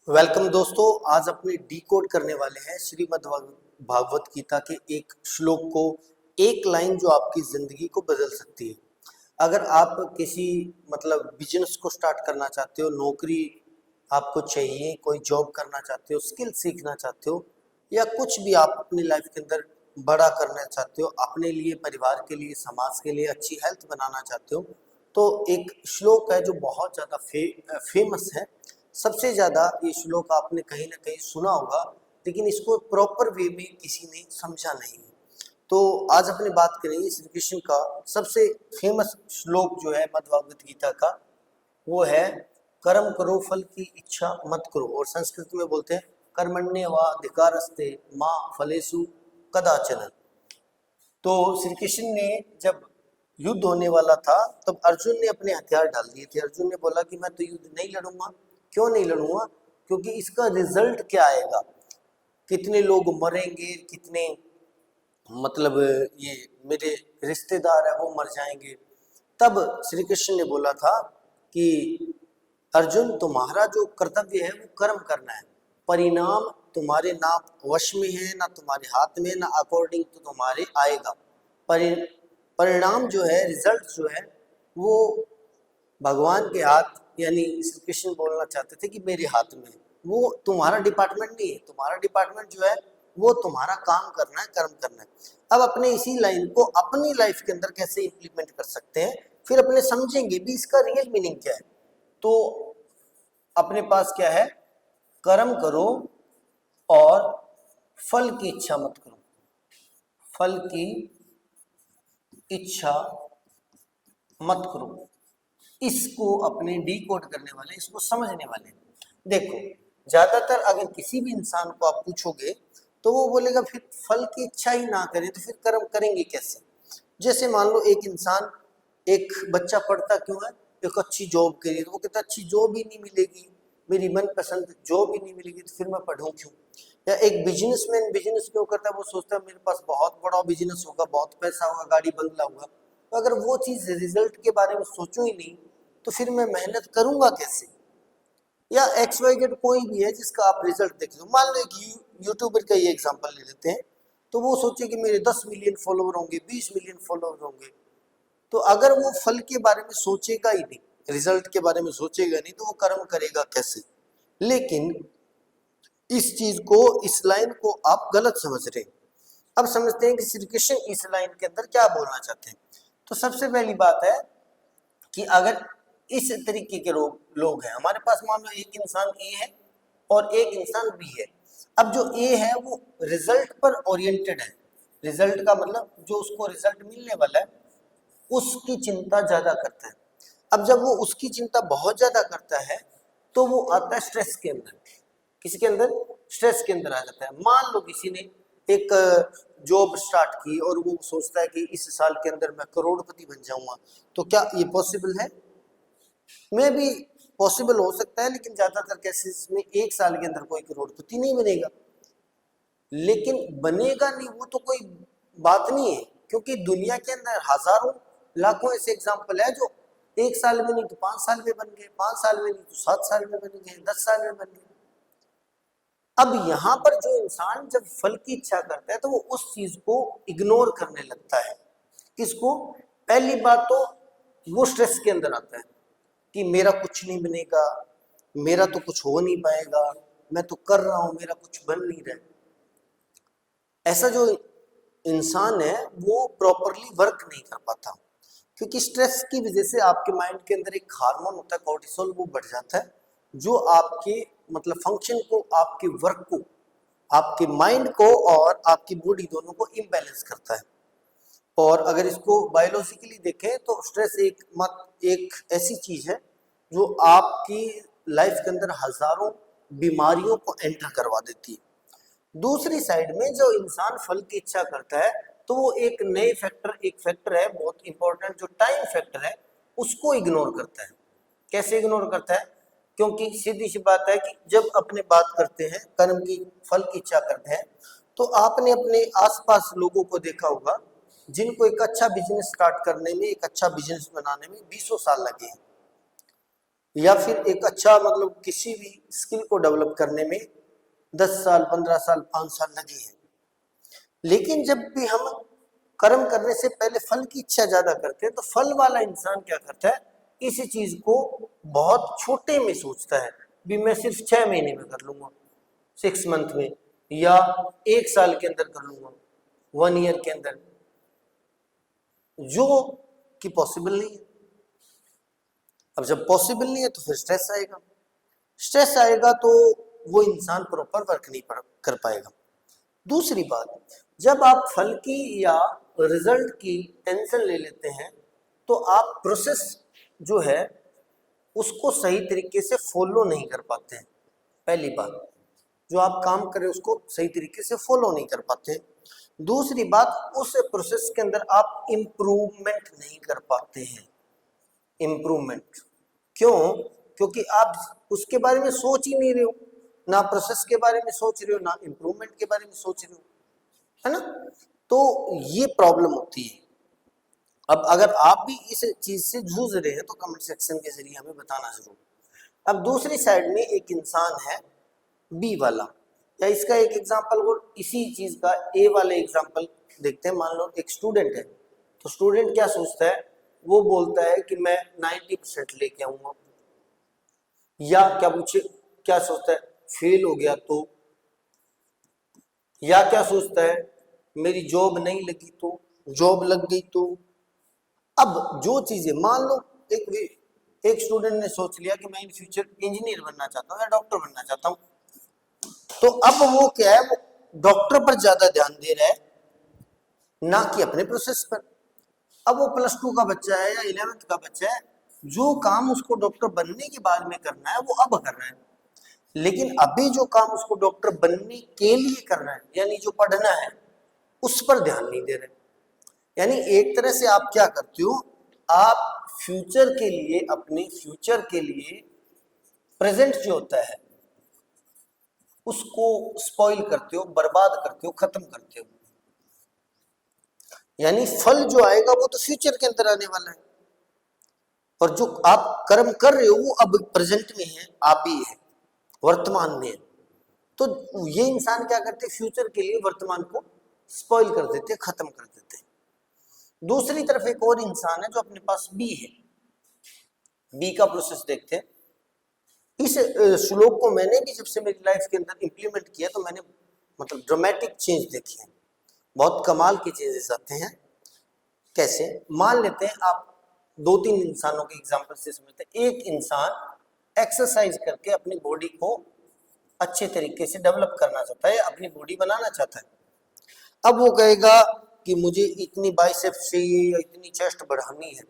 Welcome दोस्तों। आज अपने डिकोड करने वाले हैं श्रीमद् भागवत गीता के एक श्लोक को, एक लाइन जो आपकी जिंदगी को बदल सकती है। अगर आप किसी बिजनेस को स्टार्ट करना चाहते हो, नौकरी आपको चाहिए, कोई जॉब करना चाहते हो, स्किल सीखना चाहते हो, या कुछ भी आप अपनी लाइफ के अंदर बड़ा करना चाहते हो, अपने लिए, परिवार के लिए, समाज के लिए अच्छी हेल्थ बनाना चाहते हो, तो एक श्लोक है जो बहुत ज़्यादा फेमस है। सबसे ज़्यादा ये श्लोक आपने कहीं ना कहीं सुना होगा, लेकिन इसको प्रॉपर वे में किसी ने समझा नहीं है। तो आज अपनी बात करेंगे श्री कृष्ण का सबसे फेमस श्लोक जो है भगवत गीता का, वो है कर्म करो फल की इच्छा मत करो, और संस्कृत में बोलते हैं कर्मण्येवाधिकारस्ते मां फलेषु कदाचन। तो श्री कृष्ण ने जब युद्ध होने वाला था तब अर्जुन ने अपने हथियार डाल दिए थे। अर्जुन ने बोला कि मैं तो युद्ध नहीं लड़ूंगा। क्यों नहीं लड़ूंगा? क्योंकि इसका रिजल्ट क्या आएगा, कितने लोग मरेंगे, कितने ये मेरे रिश्तेदार है वो मर जाएंगे। तब श्री कृष्ण ने बोला था कि अर्जुन, तुम्हारा जो कर्तव्य है वो कर्म करना है, परिणाम तुम्हारे ना वश में है, ना तुम्हारे हाथ में, ना अकॉर्डिंग तो तुम्हारे आएगा। परिणाम जो है, रिजल्ट जो है, वो भगवान के हाथ, यानी श्री कृष्ण बोलना चाहते थे कि मेरे हाथ में, वो तुम्हारा डिपार्टमेंट नहीं है। तुम्हारा डिपार्टमेंट जो है वो तुम्हारा काम करना है, कर्म करना है। अब अपने इसी लाइन को अपनी लाइफ के अंदर कैसे इंप्लीमेंट कर सकते हैं, फिर अपने समझेंगे भी इसका रियल मीनिंग क्या है। तो अपने पास क्या है, कर्म करो और फल की इच्छा मत करो। फल की इच्छा मत करो, इसको अपने डिकोड करने वाले, इसको समझने वाले। देखो, ज्यादातर अगर किसी भी इंसान को आप पूछोगे तो वो बोलेगा फिर फल की इच्छा ही ना करें तो फिर कर्म करेंगे कैसे। जैसे मान लो एक इंसान, एक बच्चा पढ़ता क्यों है, एक अच्छी जॉब के लिए। तो वो कहता अच्छी जॉब ही नहीं मिलेगी, मेरी मनपसंद जॉब ही नहीं मिलेगी, तो फिर मैं पढ़ूं क्यों। या एक बिजनेसमैन बिजनेस क्यों करता है, वो सोचता है मेरे पास बहुत बड़ा बिजनेस होगा, बहुत पैसा होगा, गाड़ी बंगला होगा। तो अगर वो चीज रिजल्ट के बारे में सोचूं ही नहीं तो फिर मैं मेहनत करूंगा कैसे। या एक्स वाई जेड कोई भी है जिसका आप रिजल्ट देख लो, मान लो एक यूट्यूबर का ये एग्जांपल ले लेते हैं, तो वो सोचे कि मेरे 10 मिलियन फॉलोवर होंगे, 20 मिलियन फॉलोवर होंगे। तो अगर वो फल के बारे में सोचेगा ही नहीं, रिजल्ट के बारे में सोचेगा नहीं, तो वो कर्म करेगा कैसे। लेकिन इस चीज को, इस लाइन को आप गलत समझ रहे हैं। अब समझते हैं कि श्री कृष्ण इस लाइन के अंदर क्या बोलना चाहते हैं। तो सबसे पहली बात है कि अगर इस तरीके के लोग हैं हमारे पास, मान लो एक इंसान ए है और एक इंसान बी है। अब जो ए है वो रिजल्ट पर ओरिएंटेड है, रिजल्ट का मतलब जो उसको रिजल्ट मिलने वाला है उसकी चिंता ज्यादा करता है। अब जब वो उसकी चिंता बहुत ज्यादा करता है तो वो आता है स्ट्रेस के अंदर। किसके अंदर? स्ट्रेस के अंदर आ जाता है। मान लो किसी ने एक जॉब स्टार्ट की और वो सोचता है कि इस साल के अंदर मैं करोड़पति बन जाऊंगा, तो क्या ये पॉसिबल है? में भी पॉसिबल हो सकता है, लेकिन ज्यादातर केसेस में एक साल के अंदर कोई करोड़पति नहीं बनेगा। लेकिन बनेगा नहीं वो तो कोई बात नहीं है, क्योंकि दुनिया के अंदर हजारों लाखों ऐसे एग्जाम्पल है जो एक साल में नहीं तो 5 साल में बन गए, 5 साल में नहीं तो 7 साल में बन गए, 10 साल में बन गए। अब यहाँ पर जो इंसान जब फल की इच्छा करता है तो वो उस चीज को इग्नोर करने लगता है। किसको? पहली बात तो वो स्ट्रेस के अंदर आता है कि मेरा कुछ नहीं बनेगा, मेरा तो कुछ हो नहीं पाएगा, मैं तो कर रहा हूं, मेरा कुछ बन नहीं रहा। ऐसा जो इंसान है वो प्रॉपरली वर्क नहीं कर पाता, क्योंकि स्ट्रेस की वजह से आपके माइंड के अंदर एक हार्मोन होता है कोर्टिसोल, वो बढ़ जाता है, जो आपके फंक्शन को, आपके वर्क को, आपके माइंड को और आपकी बॉडी दोनों को इम्बैलेंस करता है। और अगर इसको बायोलॉजिकली देखें तो स्ट्रेस एक ऐसी चीज है जो आपकी लाइफ के अंदर हजारों बीमारियों को एंटर करवा देती है। दूसरी साइड में जो इंसान फल की इच्छा करता है तो वो एक फैक्टर है बहुत इंपॉर्टेंट, जो टाइम फैक्टर है, उसको इग्नोर करता है। कैसे इग्नोर करता है? क्योंकि सीधी सी बात है कि जब अपने बात करते हैं, कर्म की, फल की इच्छा करते हैं, तो आपने अपने आसपास लोगों को देखा होगा जिनको एक अच्छा बिजनेस स्टार्ट करने में, एक अच्छा बिजनेस बनाने में 20 साल लगे हैं। या फिर एक अच्छा मतलब किसी भी स्किल को डेवलप करने में 10 साल 15 साल 5 साल लगे हैं। लेकिन जब भी हम कर्म करने से पहले फल की इच्छा ज्यादा करते हैं तो फल वाला इंसान क्या करता है, इसी चीज को बहुत छोटे में सोचता है, भी मैं सिर्फ 6 महीने में कर लूंगा, 6 मंथ में, या 1 साल के अंदर कर लूंगा, 1 ईयर के अंदर, जो कि पॉसिबल नहीं है। अब जब पॉसिबल नहीं है तो फिर स्ट्रेस आएगा, स्ट्रेस आएगा तो वो इंसान प्रॉपर वर्क नहीं कर पाएगा। दूसरी बात, जब आप फल की या रिजल्ट की टेंशन ले लेते हैं तो आप प्रोसेस जो है उसको सही तरीके से फॉलो नहीं कर पाते हैं। पहली बात, जो आप काम करें उसको सही तरीके से फॉलो नहीं कर पाते। दूसरी बात, उस प्रोसेस के अंदर आप इम्प्रूवमेंट नहीं कर पाते हैं। इम्प्रूवमेंट क्यों? क्योंकि आप उसके बारे में सोच ही नहीं रहे हो, ना प्रोसेस के बारे में सोच रहे हो, ना इम्प्रूवमेंट के बारे में सोच रहे हो, है ना? तो ये प्रॉब्लम होती है। अब अगर आप भी इस चीज से जूझ रहे हैं तो कमेंट सेक्शन के जरिए हमें बताना जरूर। अब दूसरी साइड में एक इंसान है बी वाला, या इसका एक एग्जांपल और इसी चीज का ए वाले एग्जांपल देखते हैं। मान लो एक स्टूडेंट है, तो स्टूडेंट क्या सोचता है, वो बोलता है कि मैं 90% लेके आऊंगा, या क्या सोचता है, फेल हो गया तो, या क्या सोचता है, मेरी जॉब नहीं लगी तो, जॉब लग गई तो। अब जो चीजें, मान लो एक स्टूडेंट ने सोच लिया कि मैं इन फ्यूचर इंजीनियर बनना चाहता हूँ या डॉक्टर बनना चाहता हूँ, तो अब वो क्या है, वो डॉक्टर पर ज्यादा ध्यान दे रहा है ना कि अपने प्रोसेस पर। अब वो +2 का बच्चा है या 11th का बच्चा है, जो काम उसको डॉक्टर बनने के बाद में करना है वो अब कर रहा है, लेकिन अभी जो काम उसको डॉक्टर बनने के लिए करना है, यानी जो पढ़ना है, उस पर ध्यान नहीं दे रहे। यानी एक तरह से आप क्या करते हो, आप फ्यूचर के लिए, अपने फ्यूचर के लिए प्रेजेंट जो होता है उसको स्पॉइल करते हो, बर्बाद करते हो, खत्म करते हो। यानी फल जो आएगा वो तो फ्यूचर के अंदर आने वाला है, और जो आप कर्म कर रहे हो वो अब प्रेजेंट में है, आप भी है, वर्तमान में है। तो ये इंसान क्या करते, फ्यूचर के लिए वर्तमान को स्पॉइल कर देते, खत्म कर देते। दूसरी तरफ एक और इंसान है जो अपने पास बी है, बी का प्रोसेस देखते हैं। इस श्लोक को मैंने भी जब से मेरी लाइफ के अंदर इंप्लीमेंट किया तो मैंने मतलब ड्रामेटिक चेंज देखी है, बहुत कमाल की चेंजेस आते हैं। कैसे? मान लेते हैं आप 2-3 इंसानों के एग्जांपल से समझते हैं। एक इंसान एक्सरसाइज करके अपनी बॉडी को अच्छे तरीके से डेवलप करना चाहता है, अपनी बॉडी बनाना चाहता है। अब वो कहेगा कि मुझे इतनी बाइसेप्स चाहिए या इतनी चेस्ट बढ़ानी है,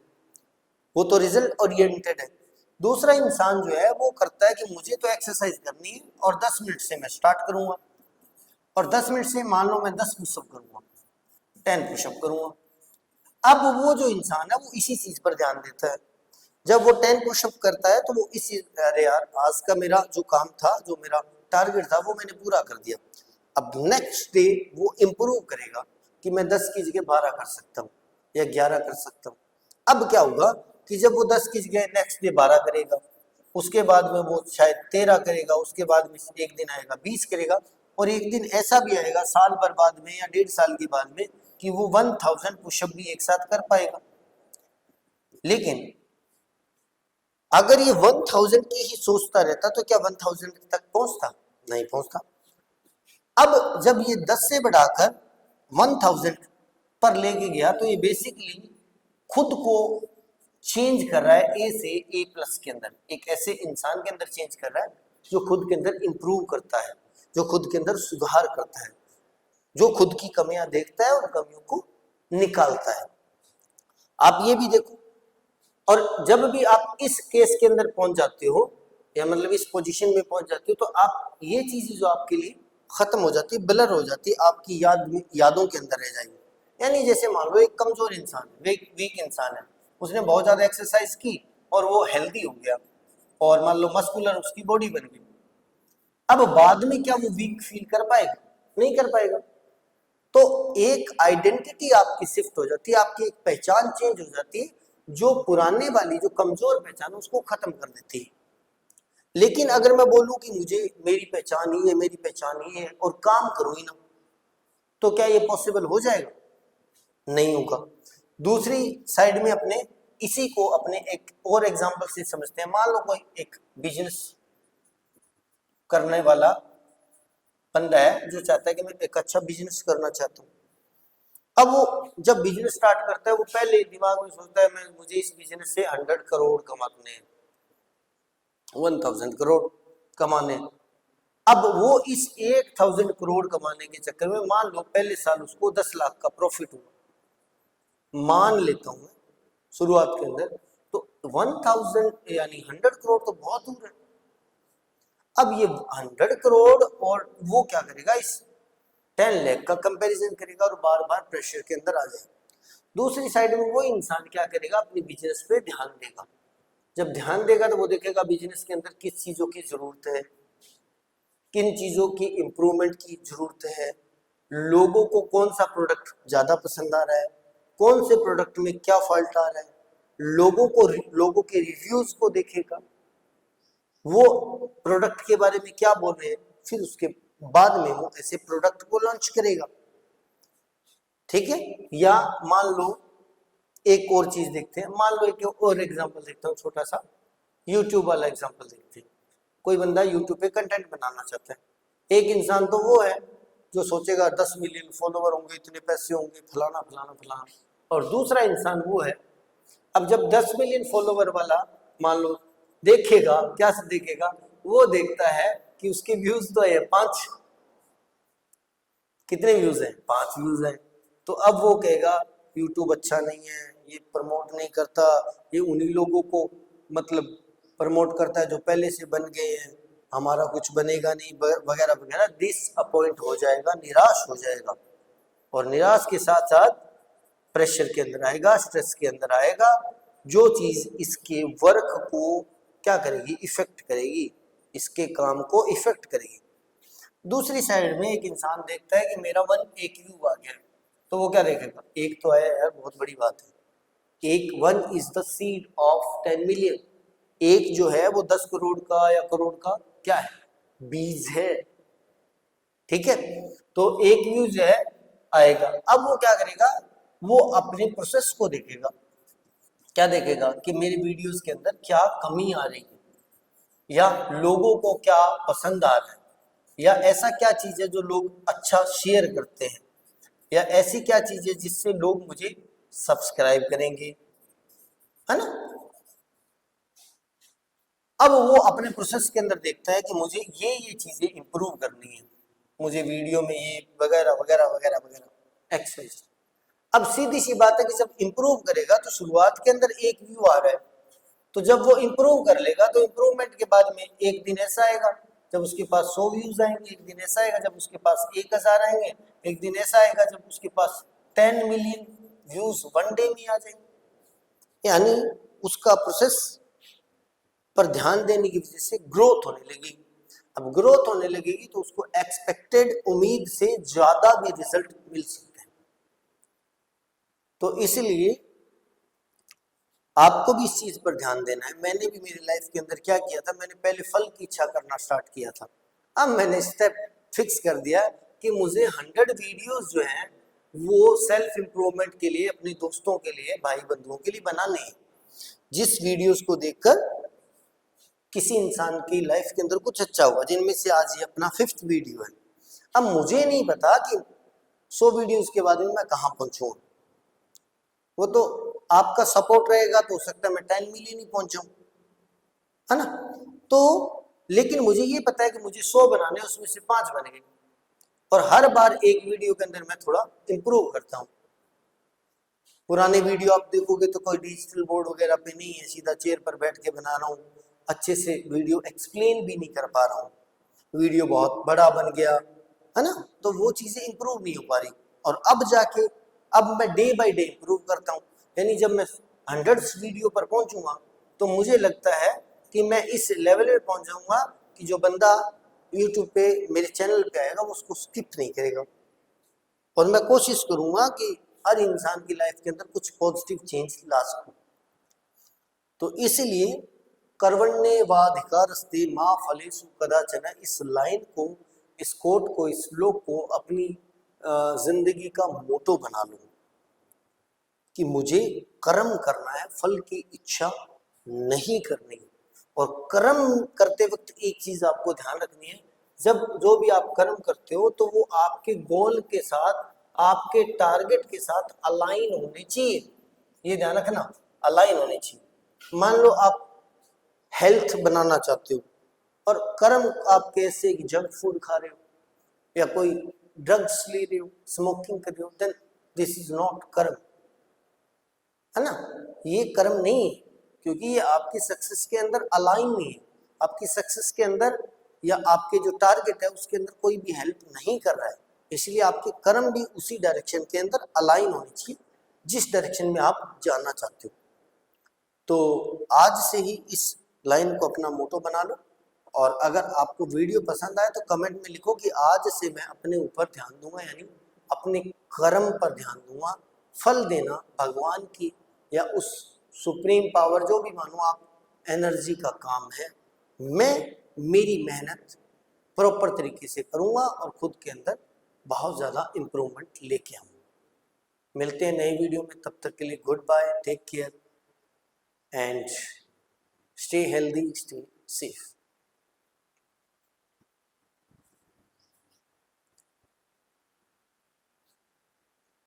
वो तो रिजल्ट ओरिएंटेड है। दूसरा इंसान जो है वो करता है कि मुझे तो एक्सरसाइज करनी है और 10 मिनट से मैं स्टार्ट करूंगा, और 10 मिनट से मान लो मैं 10 पुशअप करूंगा, 10 पुशअप करूंगा। अब वो जो इंसान है वो इसी चीज पर ध्यान देता है। जब वो 10 पुशअप करता है तो वो इसी, अरे यार आज का मेरा जो काम था, जो मेरा टारगेट था, वो मैंने पूरा कर दिया। अब नेक्स्ट डे वो इम्प्रूव करेगा कि मैं 10 की जगह 12 कर सकता हूँ या 11 कर सकता हूँ। अब क्या होगा कि जब वो 10 की जगह नेक्स्ट डे 12 करेगा, उसके बाद में वो शायद 13 करेगा, उसके बाद में एक दिन आएगा 20 करेगा, और एक दिन ऐसा भी आएगा साल भर बाद में या 1.5 साल के बाद में कि वो 1000 पुशअप भी एक साथ कर पाएगा। लेकिन अगर ये 1000 की ही सोचता रहता तो क्या 1000 तक पहुंचता? नहीं पहुंचता। अब जब ये 10 से बढ़ाकर 1000 पर लेके गया तो ये बेसिकली खुद को चेंज कर रहा है ए से A+ के अंदर, एक ऐसे इंसान के अंदर चेंज कर रहा है जो खुद के अंदर इंप्रूव करता है, जो खुद के अंदर सुधार करता है, जो खुद की कमियां देखता है और कमियों को निकालता है। आप ये भी देखो, और जब भी आप इस केस के अंदर पहुंच जाते हो, या मतलब इस पोजीशन में पहुंच जाते हो, तो आप ये चीजें जो आपके लिए खत्म हो जाती है, ब्लर हो जाती है, आपकी यादों के अंदर रह जाएगी। यानी जैसे मान लो एक कमजोर इंसान है, वीक इंसान है, उसने बहुत ज्यादा एक्सरसाइज की और वो हेल्दी हो गया, और मान लो मस्कुलर उसकी बॉडी बन गई। अब बाद में क्या वो वीक फील कर पाएगा? नहीं कर पाएगा। तो एक आइडेंटिटी आपकी शिफ्ट हो जाती है, आपकी एक पहचान चेंज हो जाती है, जो पुराने वाली जो कमजोर पहचान उसको खत्म कर देती है। लेकिन अगर मैं बोलूं कि मुझे मेरी पहचान ही है, मेरी पहचान ही है और काम करूं ही ना, तो क्या ये पॉसिबल हो जाएगा? नहीं होगा। दूसरी साइड में अपने इसी को अपने एक और एग्जांपल से समझते हैं। मान लो कोई एक बिजनेस करने वाला बंदा है जो चाहता है कि मैं एक अच्छा बिजनेस करना चाहता हूँ। अब वो जब बिजनेस स्टार्ट करता है, वो पहले दिमाग में सोचता है मैं मुझे इस बिजनेस से 100 करोड़ कमाने हैं, 1000 करोड़ कमाने हैं। अब वो इस 1000 करोड़ कमाने के चक्कर में मान लो पहले साल उसको 10 लाख का प्रॉफिट हुआ, मान लेता हूं शुरुआत के अंदर, तो 1000 यानी 100 करोड़ तो बहुत दूर है। अब ये 100 करोड़ और वो क्या करेगा, इस 10 लाख का कंपैरिजन करेगा और बार बार प्रेशर के अंदर आ जाएगा। दूसरी साइड में वो इंसान क्या करेगा, अपने बिजनेस पे ध्यान देगा। जब ध्यान देगा तो वो देखेगा बिजनेस के अंदर किस चीजों की जरूरत है, किन चीजों की इंप्रूवमेंट की जरूरत है, लोगों को कौन सा प्रोडक्ट ज्यादा पसंद आ रहा है, कौन से प्रोडक्ट में क्या फॉल्ट आ रहा है, लोगों के रिव्यूज को देखेगा, वो प्रोडक्ट के बारे में क्या बोल रहे हैं, फिर उसके बाद में वो ऐसे प्रोडक्ट को लॉन्च करेगा। ठीक है। या मान लो एक और चीज देखते हैं, मान लो एक और एग्जांपल देखता हूँ छोटा सा, यूट्यूब वाला एग्जांपल देखते हैं। कोई बंदा यूट्यूब पे कंटेंट बनाना चाहता है। एक इंसान तो वो है जो सोचेगा 10 मिलियन फॉलोवर होंगे, इतने पैसे होंगे, फलाना फलाना फलाना। और दूसरा इंसान वो है, अब जब 10 मिलियन फॉलोवर वाला मान लो देखेगा, क्या से देखेगा, वो देखता है कि उसके व्यूज तो है 5, कितने व्यूज हैं, 5 व्यूज हैं। तो अब वो कहेगा यूट्यूब अच्छा नहीं है, ये प्रमोट नहीं करता, ये उन्हीं लोगों को मतलब प्रमोट करता है जो पहले से बन गए हैं, हमारा कुछ बनेगा नहीं, वगैरह वगैरह। डिसअपॉइंट हो जाएगा, निराश हो जाएगा, और निराश के साथ साथ प्रेशर के अंदर आएगा, स्ट्रेस के अंदर आएगा, जो चीज इसके वर्क को क्या करेगी, इफेक्ट करेगी, इसके काम को इफेक्ट करेगी। दूसरी साइड में एक इंसान देखता है कि मेरा 1 व्यू आ गया, तो वो क्या देखेगा, एक तो आया यार, बहुत बड़ी बात है। एक 1 is the seed of 10 million. एक जो है वो 10 करोड़ का या करोड़ का क्या है, बीज है। ठीक है। तो एक व्यू जो है आएगा। अब वो क्या करेगा, वो अपने प्रोसेस को देखेगा। क्या देखेगा कि मेरे वीडियोस के अंदर क्या कमी आ रही है, या लोगों को क्या पसंद आ रहा है, या ऐसा क्या चीज है जो लोग अच्छा शेयर करते हैं, या ऐसी क्या चीज है जिससे लोग मुझे सब्सक्राइब करेंगे, है ना। अब वो अपने प्रोसेस के अंदर देखता है कि मुझे ये चीजें इंप्रूव करनी है, मुझे वीडियो में ये वगैरह वगैरह वगैरह वगैरह एक्सरसाइज। अब सीधी सी बात है कि जब इंप्रूव करेगा तो शुरुआत के अंदर एक व्यू आ रहा है, तो जब वो इंप्रूव कर लेगा तो इंप्रूवमेंट के बाद में एक दिन ऐसा आएगा जब उसके पास 100 व्यूज आएंगे, एक दिन ऐसा आएगा जब उसके पास 1000 आएंगे, एक दिन ऐसा आएगा जब उसके पास 10 मिलियन व्यूज 1 डे में आ जाएंगे। यानी उसका प्रोसेस पर ध्यान देने की वजह से ग्रोथ होने लगेगी। अब ग्रोथ होने लगेगी तो उसको एक्सपेक्टेड उम्मीद से ज्यादा भी रिजल्ट मिल सकते हैं। तो इसलिए आपको भी इस चीज पर ध्यान देना है। मैंने भी मेरी लाइफ के अंदर क्या किया था, मैंने पहले फल की इच्छा करना स्टार्ट किया था। अब मैंने स्टेप फिक्स कर दिया कि मुझे 100 वीडियोस जो हैं वो सेल्फ इंप्रूवमेंट के लिए, अपने दोस्तों के लिए, भाई बंधुओं के लिए बनाने हैं, जिस वीडियोस को देखकर किसी इंसान की लाइफ के अंदर कुछ अच्छा हुआ, जिनमें से आज ये अपना 5th वीडियो है। अब मुझे नहीं पता कि 100 वीडियोस के बाद में मैं कहां पहुंचूं, वो तो आपका सपोर्ट रहेगा तो हो सकता है मैं 10 मिलियन ही पहुंच जाऊं, है ना। तो लेकिन मुझे ये पता है कि मुझे 100 बनाने, उसमें से 5 बन गए, और हर बार एक वीडियो के अंदर मैं थोड़ा इंप्रूव करता हूँ। पुराने वीडियो आप देखोगे तो कोई डिजिटल बोर्ड वगैरह पे नहीं है, सीधा चेयर पर बैठ के बना रहा हूँ, अच्छे से वीडियो एक्सप्लेन भी नहीं कर पा रहा हूँ, वीडियो बहुत बड़ा बन गया, है ना। तो वो चीजें इंप्रूव नहीं हो पा रही, और अब जाके अब मैं डे बाय डे इंप्रूव करता हूँ। यानी जब मैं 100 वीडियो पर पहुंचूंगा तो मुझे लगता है कि मैं इस लेवल पे पहुंच जाऊंगा कि जो बंदा यूट्यूब पे मेरे चैनल पे आएगा वो उसको स्किप नहीं करेगा, और मैं कोशिश करूंगा कि हर इंसान की लाइफ के अंदर कुछ पॉजिटिव चेंज ला सकूं। तो इसलिए कर्मण्येवाधिकारस्ते मा फलेषु कदाचन, इस लाइन को, इस कोट को, इस श्लोक को अपनी जिंदगी का मोटो बना लो कि मुझे कर्म करना है, फल की इच्छा नहीं करनी। और कर्म करते वक्त एक चीज आपको ध्यान रखनी है, जब जो भी आप कर्म करते हो तो वो आपके गोल के साथ, आपके टारगेट के साथ अलाइन होने चाहिए। ये ध्यान रखना, अलाइन होने चाहिए। मान लो आप हेल्थ बनाना चाहते हो और कर्म आप कैसे जंक फूड खा रहे हो या कोई ड्रग्स ले रहे हो, स्मोकिंग कर रहे हो, देन दिस इज नॉट कर्म, है ना। ये कर्म नहीं है, क्योंकि ये आपकी सक्सेस के अंदर अलाइन नहीं है, आपकी सक्सेस के अंदर या आपके जो टारगेट है उसके अंदर कोई भी हेल्प नहीं कर रहा है। इसलिए आपके कर्म भी उसी डायरेक्शन के अंदर अलाइन होनी चाहिए जिस डायरेक्शन में आप जाना चाहते हो। तो आज से ही इस लाइन को अपना मोटो बना लो। और अगर आपको वीडियो पसंद आए तो कमेंट में लिखो कि आज से मैं अपने ऊपर ध्यान दूंगा, यानी अपने कर्म पर ध्यान दूंगा। फल देना भगवान की या उस सुप्रीम पावर, जो भी मानो आप, एनर्जी का काम है। मैं मेरी मेहनत प्रॉपर तरीके से करूंगा और खुद के अंदर बहुत ज़्यादा इम्प्रूवमेंट लेके आऊँगा। मिलते हैं नई वीडियो में, तब तक के लिए good bye, take care and stay healthy, stay safe.